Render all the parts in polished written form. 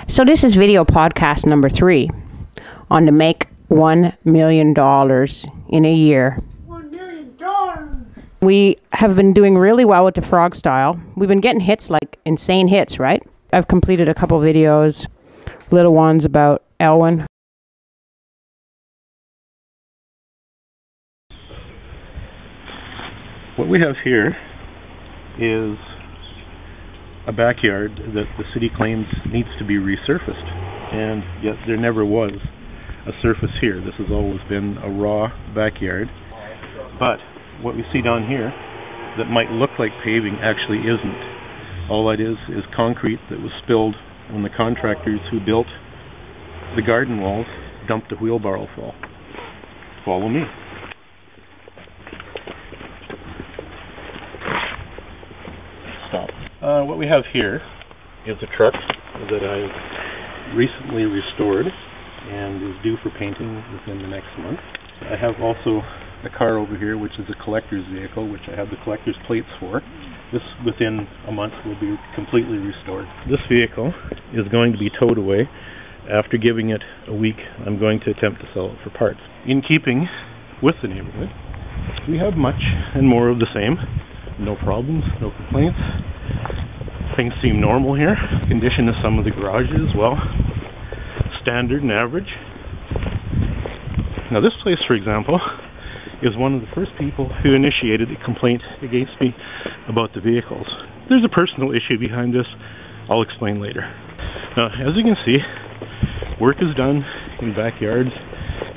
So this is video podcast number 3 on to make $1 million in a year. $1 million! We have been doing really well with the frog style. We've been getting hits, like insane hits, right? I've completed a couple videos, little ones about Elwyn. What we have here is a backyard that the city claims needs to be resurfaced, and yet there never was a surface here. This has always been a raw backyard, but what we see down here that might look like paving actually isn't. All that is concrete that was spilled when the contractors who built the garden walls dumped a wheelbarrow full. Follow me. Stop. What we have here is a truck that I recently restored and is due for painting within the next month. I have also a car over here which is a collector's vehicle, which I have the collector's plates for. This, within a month, will be completely restored. This vehicle is going to be towed away. After giving it a week, I'm going to attempt to sell it for parts. In keeping with the neighborhood, we have much and more of the same. No problems, no complaints. Things seem normal here. Condition of some of the garages, well, standard and average. Now this place, for example, is one of the first people who initiated a complaint against me about the vehicles. There's a personal issue behind this. I'll explain later. Now, as you can see, work is done in backyards,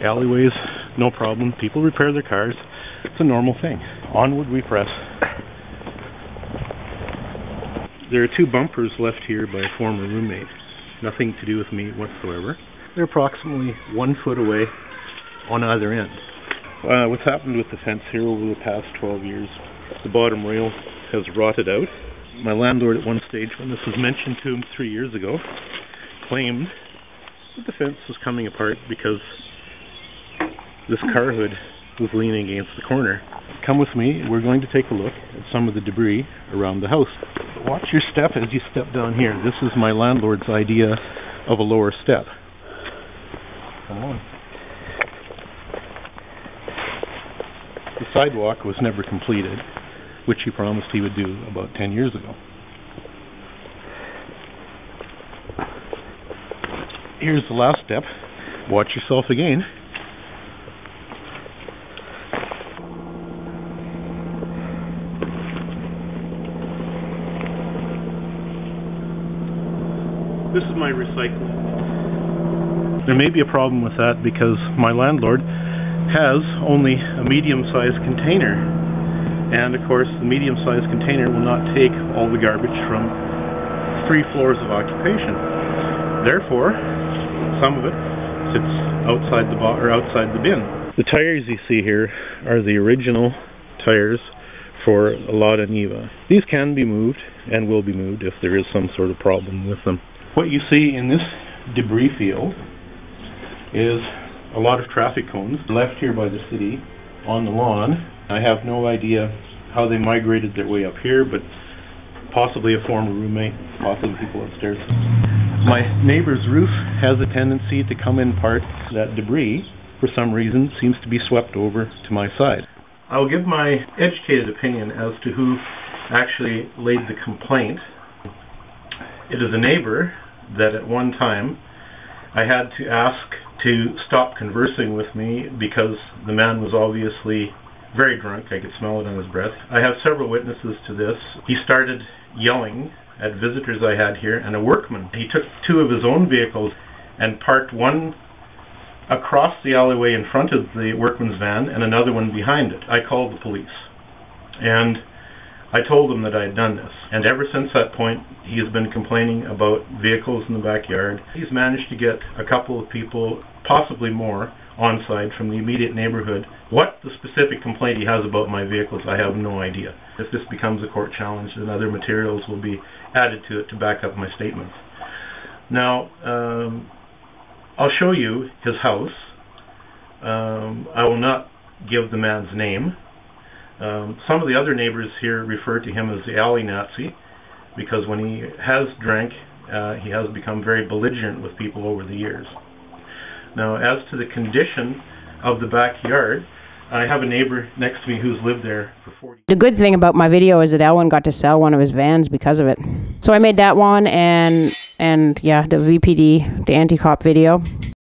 alleyways, no problem. People repair their cars. It's a normal thing. Onward we press. There are 2 bumpers left here by a former roommate. Nothing to do with me whatsoever. They're approximately 1 foot away on either end. What's happened with the fence here over the past 12 years, the bottom rail has rotted out. My landlord at one stage, when this was mentioned to him 3 years ago, claimed that the fence was coming apart because this car hood was leaning against the corner. Come with me, we're going to take a look at some of the debris around the house. Watch your step as you step down here. This is my landlord's idea of a lower step. Come on. The sidewalk was never completed, which he promised he would do about 10 years ago. Here's the last step. Watch yourself again. This is my recycling. There may be a problem with that because my landlord has only a medium-sized container, and of course the medium-sized container will not take all the garbage from 3 floors of occupation. Therefore, some of it sits outside the bin. The tires you see here are the original tires for a Lada Niva. These can be moved and will be moved if there is some sort of problem with them. What you see in this debris field is a lot of traffic cones left here by the city on the lawn. I have no idea how they migrated their way up here, but possibly a former roommate, possibly people upstairs. My neighbor's roof has a tendency to come in part. That debris, for some reason, seems to be swept over to my side. I will give my educated opinion as to who actually laid the complaint. It is a neighbor that at one time I had to ask to stop conversing with me because the man was obviously very drunk. I could smell it on his breath. I have several witnesses to this. He started yelling at visitors I had here and a workman. He took 2 of his own vehicles and parked one across the alleyway in front of the workman's van and another one behind it. I called the police and I told him that I had done this, and ever since that point he has been complaining about vehicles in the backyard. He's managed to get a couple of people, possibly more, on side from the immediate neighborhood. What the specific complaint he has about my vehicles, I have no idea. If this becomes a court challenge, then other materials will be added to it to back up my statements. Now, I'll show you his house. I will not give the man's name. Some of the other neighbors here refer to him as the alley Nazi because when he has drank he has become very belligerent with people over the years. Now, as to the condition of the backyard, I have a neighbor next to me who's lived there for 40 years. The good thing about my video is that Elwyn got to sell one of his vans because of it. So I made that one and yeah, the VPD, the anti-cop video.